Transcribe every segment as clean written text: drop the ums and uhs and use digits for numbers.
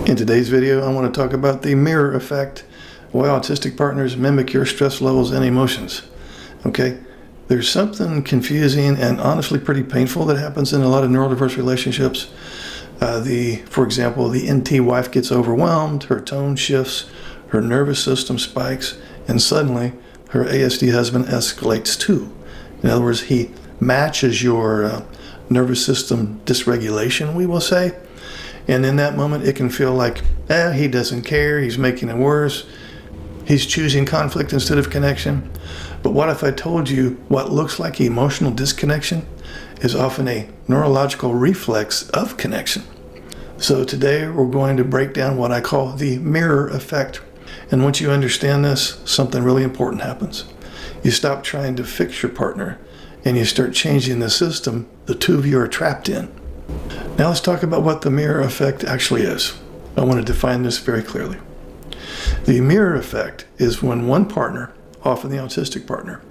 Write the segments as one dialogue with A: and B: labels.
A: In today's video, I want to talk about the mirror effect, why autistic partners mimic your stress levels and emotions. Okay, there's something confusing and honestly pretty painful that happens in a lot of neurodiverse relationships. For example, the NT wife gets overwhelmed, her tone shifts, her nervous system spikes, and suddenly her ASD husband escalates too. In other words, he matches your nervous system dysregulation, we will say. And in that moment, it can feel like, he doesn't care, he's making it worse, he's choosing conflict instead of connection. But what if I told you what looks like emotional disconnection is often a neurological reflex of connection? So today we're going to break down what I call the mirror effect. And once you understand this, something really important happens. You stop trying to fix your partner and you start changing the system the two of you are trapped in. Now let's talk about what the mirror effect actually is. I want to define this very clearly. The mirror effect is when one partner, often the autistic partner,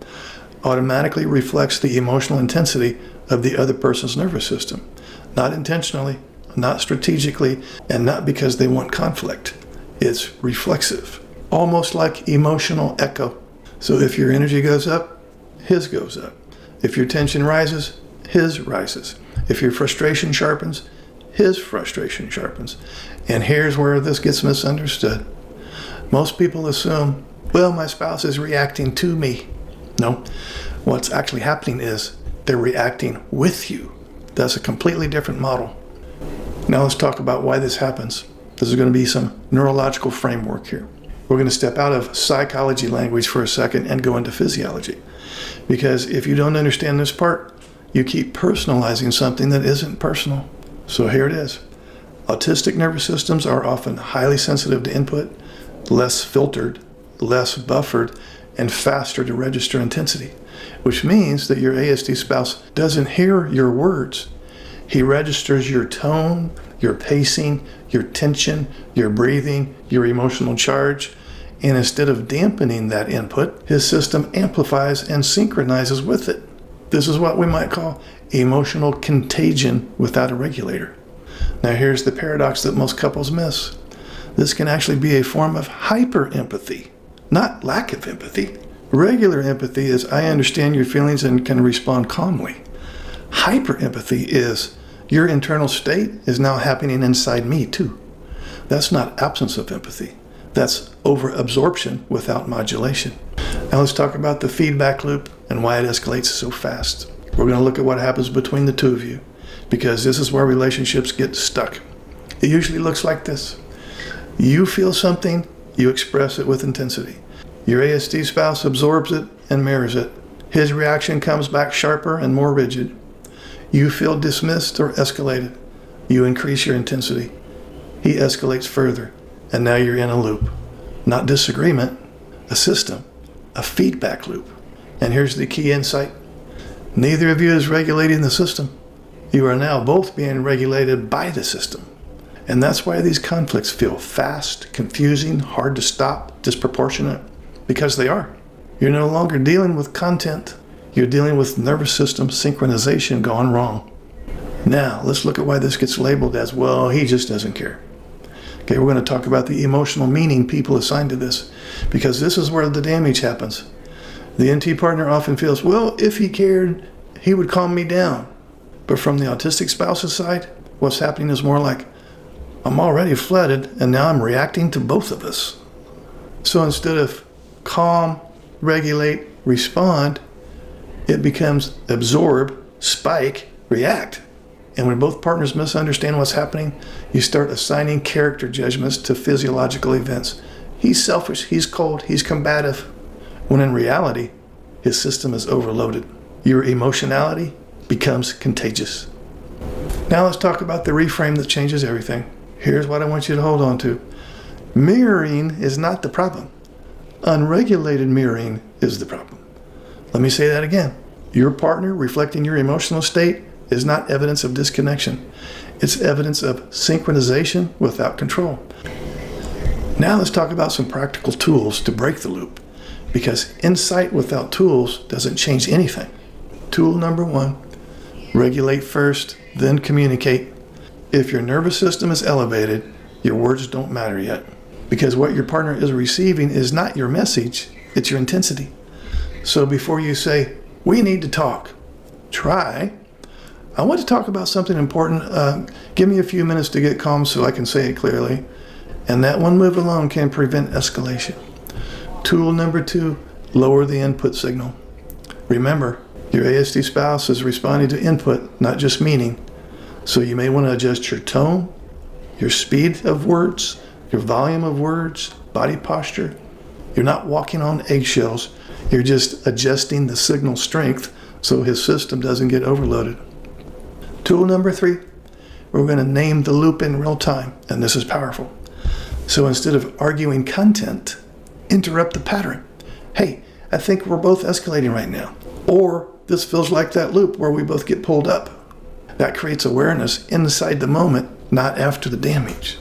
A: automatically reflects the emotional intensity of the other person's nervous system. Not intentionally, not strategically, and not because they want conflict. It's reflexive, almost like emotional echo. So if your energy goes up, his goes up. If your tension rises, his rises. If your frustration sharpens, his frustration sharpens. And here's where this gets misunderstood. Most people assume, well, my spouse is reacting to me. No, what's actually happening is they're reacting with you. That's a completely different model. Now let's talk about why this happens. This is going to be some neurological framework here. We're going to step out of psychology language for a second and go into physiology. Because if you don't understand this part, you keep personalizing something that isn't personal. So here it is. Autistic nervous systems are often highly sensitive to input, less filtered, less buffered, and faster to register intensity, which means that your ASD spouse doesn't hear your words. He registers your tone, your pacing, your tension, your breathing, your emotional charge, and instead of dampening that input, his system amplifies and synchronizes with it. This is what we might call emotional contagion without a regulator. Now here's the paradox that most couples miss. This can actually be a form of hyper-empathy, not lack of empathy. Regular empathy is I understand your feelings and can respond calmly. Hyper-empathy is your internal state is now happening inside me too. That's not absence of empathy. That's over-absorption without modulation. Now let's talk about the feedback loop and why it escalates so fast. We're going to look at what happens between the two of you, because this is where relationships get stuck. It usually looks like this. You feel something, you express it with intensity. Your ASD spouse absorbs it and mirrors it. His reaction comes back sharper and more rigid. You feel dismissed or escalated. You increase your intensity. He escalates further, and now you're in a loop. Not disagreement, a system, a feedback loop. And here's the key insight. Neither of you is regulating the system. You are now both being regulated by the system. And that's why these conflicts feel fast, confusing, hard to stop, disproportionate, because they are. You're no longer dealing with content. You're dealing with nervous system synchronization gone wrong. Now, let's look at why this gets labeled as, well, he just doesn't care. Okay, we're going to talk about the emotional meaning people assign to this, because this is where the damage happens. The NT partner often feels, well, if he cared, he would calm me down. But from the autistic spouse's side, what's happening is more like, I'm already flooded, and now I'm reacting to both of us. So instead of calm, regulate, respond, it becomes absorb, spike, react. And when both partners misunderstand what's happening, you start assigning character judgments to physiological events. He's selfish, he's cold, he's combative. When in reality, his system is overloaded. Your emotionality becomes contagious. Now let's talk about the reframe that changes everything. Here's what I want you to hold on to. Mirroring is not the problem. Unregulated mirroring is the problem. Let me say that again. Your partner reflecting your emotional state is not evidence of disconnection. It's evidence of synchronization without control. Now let's talk about some practical tools to break the loop, because insight without tools doesn't change anything. Tool number 1, regulate first, then communicate. If your nervous system is elevated, Your words don't matter yet. Because what your partner is receiving is not your message, it's your intensity. So before you say, we need to talk, try, I want to talk about something important. Give me a few minutes to get calm so I can say it clearly. And that one move alone can prevent escalation. Tool number 2, lower the input signal. Remember, your ASD spouse is responding to input, not just meaning. So you may want to adjust your tone, your speed of words, your volume of words, body posture. You're not walking on eggshells. You're just adjusting the signal strength so his system doesn't get overloaded. Tool number 3, we're going to name the loop in real time, and this is powerful. So instead of arguing content, interrupt the pattern. Hey, I think we're both escalating right now. Or this feels like that loop where we both get pulled up. That creates awareness inside the moment, not after the damage.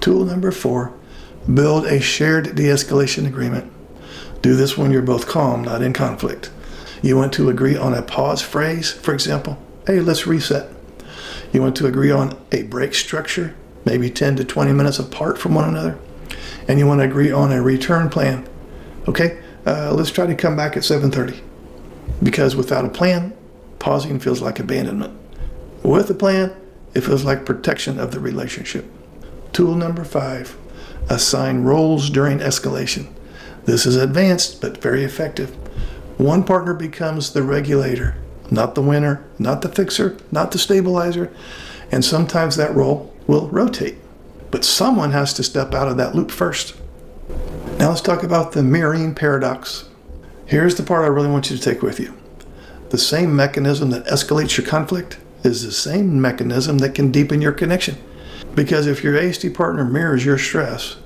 A: Tool number 4, build a shared de-escalation agreement. Do this when you're both calm, not in conflict. You want to agree on a pause phrase, for example, hey, let's reset. You want to agree on a break structure, maybe 10 to 20 minutes apart from one another. And you want to agree on a return plan. Okay, let's try to come back at 7:30. Because without a plan, pausing feels like abandonment. With a plan, it feels like protection of the relationship. Tool number 5, assign roles during escalation. This is advanced, but very effective. One partner becomes the regulator, not the winner, not the fixer, not the stabilizer, and sometimes that role will rotate. But someone has to step out of that loop first. Now let's talk about the mirroring paradox. Here's the part I really want you to take with you. The same mechanism that escalates your conflict is the same mechanism that can deepen your connection. Because if your ASD partner mirrors your stress,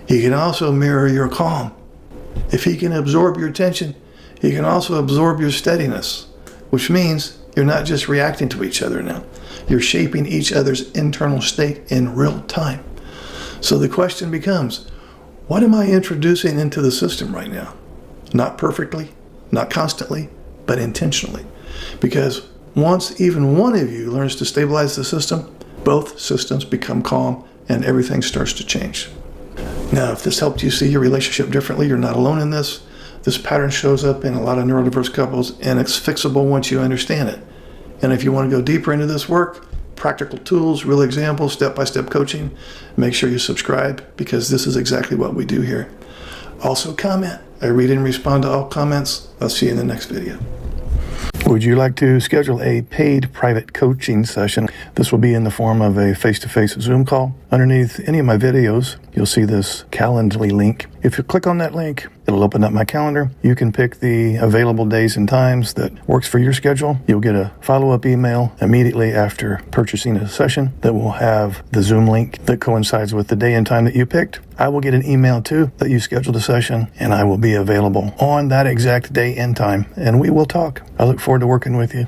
A: he can also mirror your calm. If he can absorb your tension, he can also absorb your steadiness, which means you're not just reacting to each other now. You're shaping each other's internal state in real time. So the question becomes, what am I introducing into the system right now? Not perfectly, not constantly, but intentionally. Because once even one of you learns to stabilize the system, both systems become calm and everything starts to change. Now, if this helped you see your relationship differently, you're not alone in this. This pattern shows up in a lot of neurodiverse couples, and it's fixable once you understand it. And if you want to go deeper into this work, practical tools, real examples, step-by-step coaching, make sure you subscribe, because this is exactly what we do here. Also comment. I read and respond to all comments. I'll see you in the next video. Would you like to schedule a paid private coaching session? This will be in the form of a face-to-face Zoom call. Underneath any of my videos, you'll see this Calendly link. If you click on that link, it'll open up my calendar. You can pick the available days and times that works for your schedule. You'll get a follow-up email immediately after purchasing a session that will have the Zoom link that coincides with the day and time that you picked. I will get an email too that you scheduled a session, and I will be available on that exact day and time, and we will talk. I look forward to working with you.